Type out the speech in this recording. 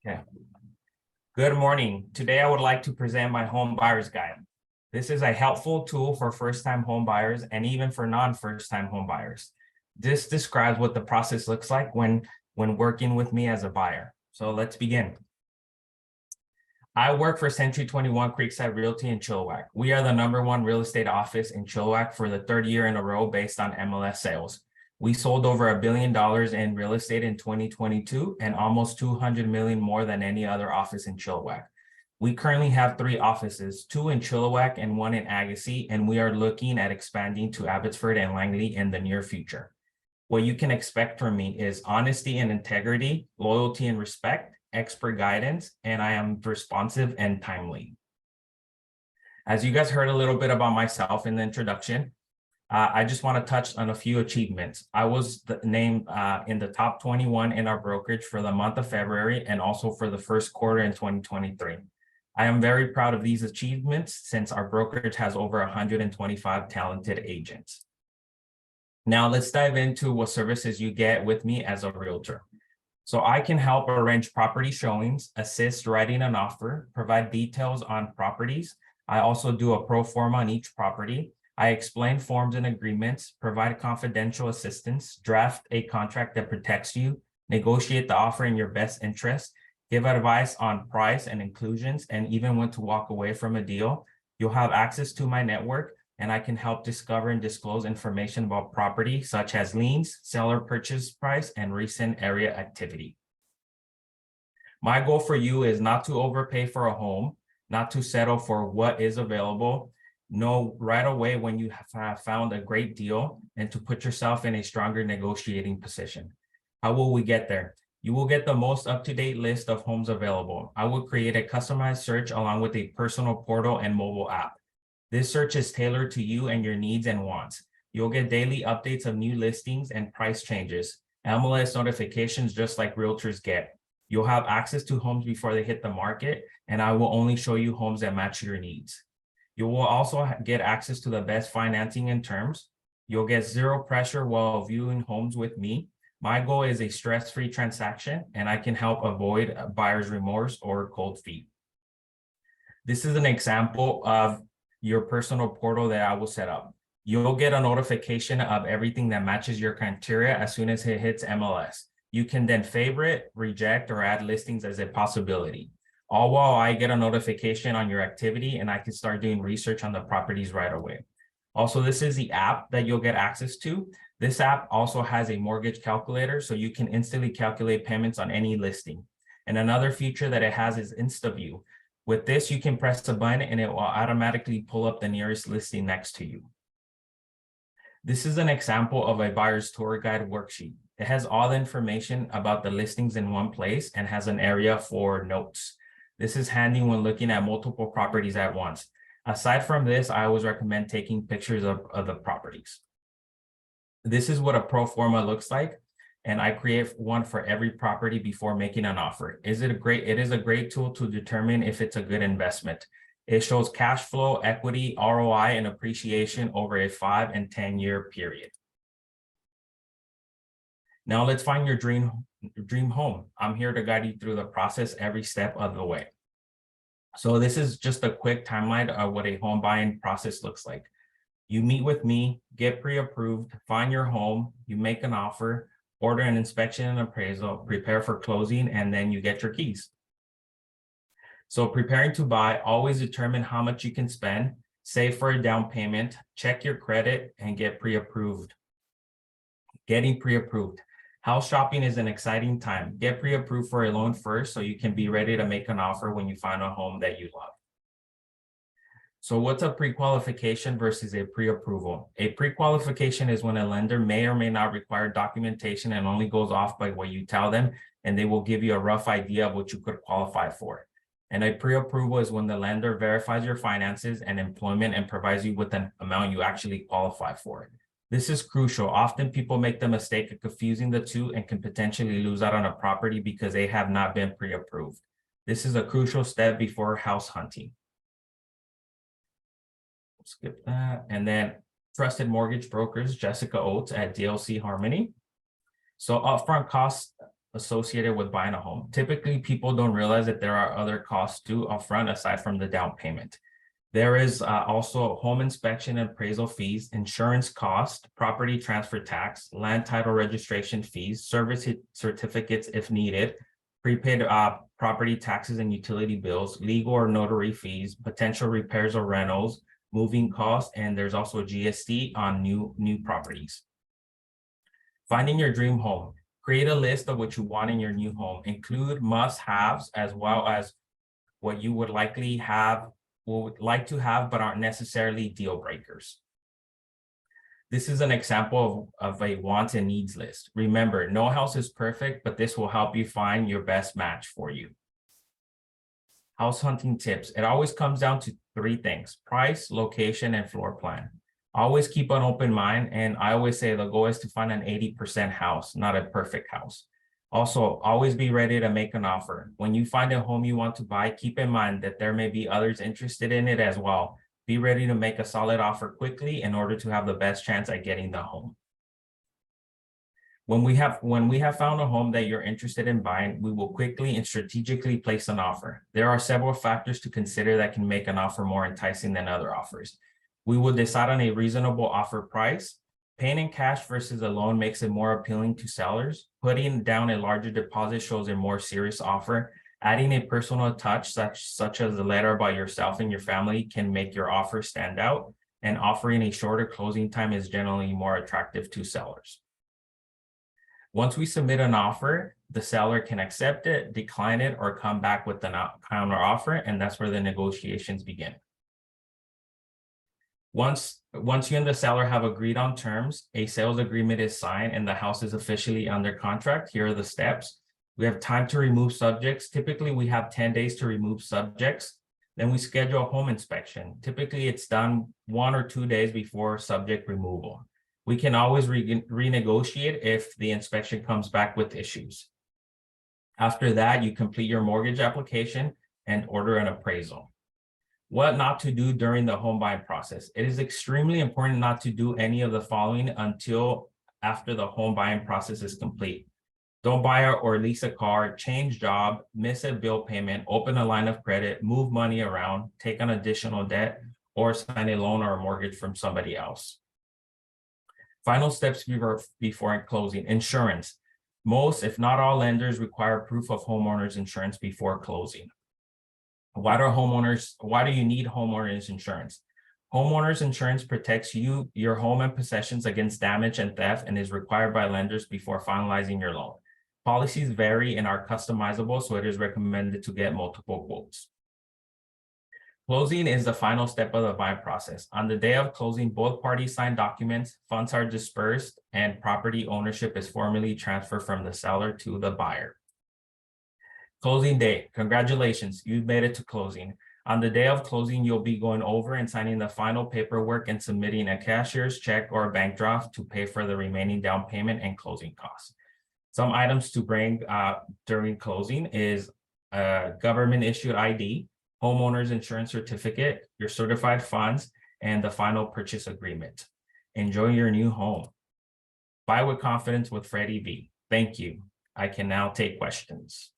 Okay. Good morning. Today, I would like to present my home buyer's guide. This is a helpful tool for first-time home buyers and even for non-first-time home buyers. This describes what the process looks like when working with me as a buyer. So let's begin. I work for Centry 21 Creekside Realty in Chilliwack. We are the #1 real estate office in Chilliwack for the third year in a row based on MLS sales. We sold over $1 billion in real estate in 2022 and almost 200 million more than any other office in Chilliwack. We currently have 3 offices, 2 in Chilliwack and 1 in Agassiz, and we are looking at expanding to Abbotsford and Langley in the near future. What you can expect from me is honesty and integrity, loyalty and respect, expert guidance, and I am responsive and timely. As you guys heard a little bit about myself in the introduction, I just want to touch on a few achievements. I was named in the top 21 in our brokerage for the month of February and also for the first quarter in 2023. I am very proud of these achievements since our brokerage has over 125 talented agents. Now let's dive into what services you get with me as a realtor. So I can help arrange property showings, assist writing an offer, provide details on properties. I also do a pro forma on each property. I explain forms and agreements, provide confidential assistance, draft a contract that protects you, negotiate the offer in your best interest, give advice on price and inclusions, and even when to walk away from a deal. You'll have access to my network, and I can help discover and disclose information about property such as liens, seller purchase price, and recent area activity. My goal for you is not to overpay for a home, not to settle for what is available. Know right away when you have found a great deal and to put yourself in a stronger negotiating position. How will we get there? You will get the most up-to-date list of homes available. I will create a customized search along with a personal portal and mobile app. This search is tailored to you and your needs and wants. You'll get daily updates of new listings and price changes, MLS notifications just like realtors get. You'll have access to homes before they hit the market, and I will only show you homes that match your needs. You will also get access to the best financing and terms. You'll get zero pressure while viewing homes with me. My goal is a stress-free transaction, and I can help avoid buyer's remorse or cold feet. This is an example of your personal portal that I will set up. You'll get a notification of everything that matches your criteria as soon as it hits MLS. You can then favorite, reject, or add listings as a possibility. All while I get a notification on your activity and I can start doing research on the properties right away. Also, this is the app that you'll get access to. This app also has a mortgage calculator, so you can instantly calculate payments on any listing. And another feature that it has is InstaView. With this, you can press a button and it will automatically pull up the nearest listing next to you. This is an example of a buyer's tour guide worksheet. It has all the information about the listings in one place and has an area for notes. This is handy when looking at multiple properties at once. Aside from this, I always recommend taking pictures of the properties. This is what a pro forma looks like, and I create one for every property before making an offer. It is a great tool to determine if it's a good investment. It shows cash flow, equity, ROI, and appreciation over a 5 and 10-year period. Now let's find your dream home. I'm here to guide you through the process every step of the way. So this is just a quick timeline of what a home buying process looks like. You meet with me, get pre-approved, find your home, you make an offer, order an inspection and appraisal, prepare for closing, and then you get your keys. So preparing to buy, always determine how much you can spend, save for a down payment, check your credit, and get pre-approved. Getting pre-approved. House shopping is an exciting time. Get pre-approved for a loan first so you can be ready to make an offer when you find a home that you love. So what's a pre-qualification versus a pre-approval? A pre-qualification is when a lender may or may not require documentation and only goes off by what you tell them, and they will give you a rough idea of what you could qualify for. And a pre-approval is when the lender verifies your finances and employment and provides you with an amount you actually qualify for. This is crucial. Often people make the mistake of confusing the two and can potentially lose out on a property because they have not been pre-approved. This is a crucial step before house hunting. Skip that. And then trusted mortgage brokers, Jessica Oates at DLC Harmony. So upfront costs associated with buying a home. Typically, people don't realize that there are other costs due upfront aside from the down payment. There is also home inspection and appraisal fees, insurance cost, property transfer tax, land title registration fees, service certificates if needed, prepaid property taxes and utility bills, legal or notary fees, potential repairs or rentals, moving costs, and there's also GST on new properties. Finding your dream home. Create a list of what you want in your new home. Include must-haves as well as what you would like to have, but aren't necessarily deal breakers. This is an example of a wants and needs list. Remember, no house is perfect, but this will help you find your best match for you. House hunting tips. It always comes down to 3 things: price, location, and floor plan. Always keep an open mind, and I always say the goal is to find an 80% house, not a perfect house. Also, always be ready to make an offer. When you find a home you want to buy, keep in mind that there may be others interested in it as well. Be ready to make a solid offer quickly in order to have the best chance at getting the home. When we have found a home that you're interested in buying, we will quickly and strategically place an offer. There are several factors to consider that can make an offer more enticing than other offers. We will decide on a reasonable offer price. Paying in cash versus a loan makes it more appealing to sellers. Putting down a larger deposit shows a more serious offer. Adding a personal touch, such as a letter by yourself and your family, can make your offer stand out. And offering a shorter closing time is generally more attractive to sellers. Once we submit an offer, the seller can accept it, decline it, or come back with a counter offer, and that's where the negotiations begin. Once you and the seller have agreed on terms, a sales agreement is signed and the house is officially under contract. Here are the steps. We have time to remove subjects. Typically, we have 10 days to remove subjects. Then we schedule a home inspection. Typically, it's done 1 or 2 days before subject removal. We can always renegotiate if the inspection comes back with issues. After that, you complete your mortgage application and order an appraisal. What not to do during the home buying process. It is extremely important not to do any of the following until after the home buying process is complete. Don't buy or lease a car, change job, miss a bill payment, open a line of credit, move money around, take on additional debt, or sign a loan or a mortgage from somebody else. Final steps before closing. Insurance. Most, if not all, lenders require proof of homeowners insurance before closing. Why do you need homeowners insurance? Homeowners insurance protects you, your home, and possessions against damage and theft and is required by lenders before finalizing your loan. Policies vary and are customizable, so it is recommended to get multiple quotes. Closing is the final step of the buying process. On the day of closing, both parties sign documents, funds are dispersed, and property ownership is formally transferred from the seller to the buyer. Closing day. Congratulations, you've made it to closing. On the day of closing, you'll be going over and signing the final paperwork and submitting a cashier's check or a bank draft to pay for the remaining down payment and closing costs. Some items to bring during closing is a government issued ID, homeowner's insurance certificate, your certified funds, and the final purchase agreement. Enjoy your new home. Buy with confidence with Freddy V. Thank you. I can now take questions.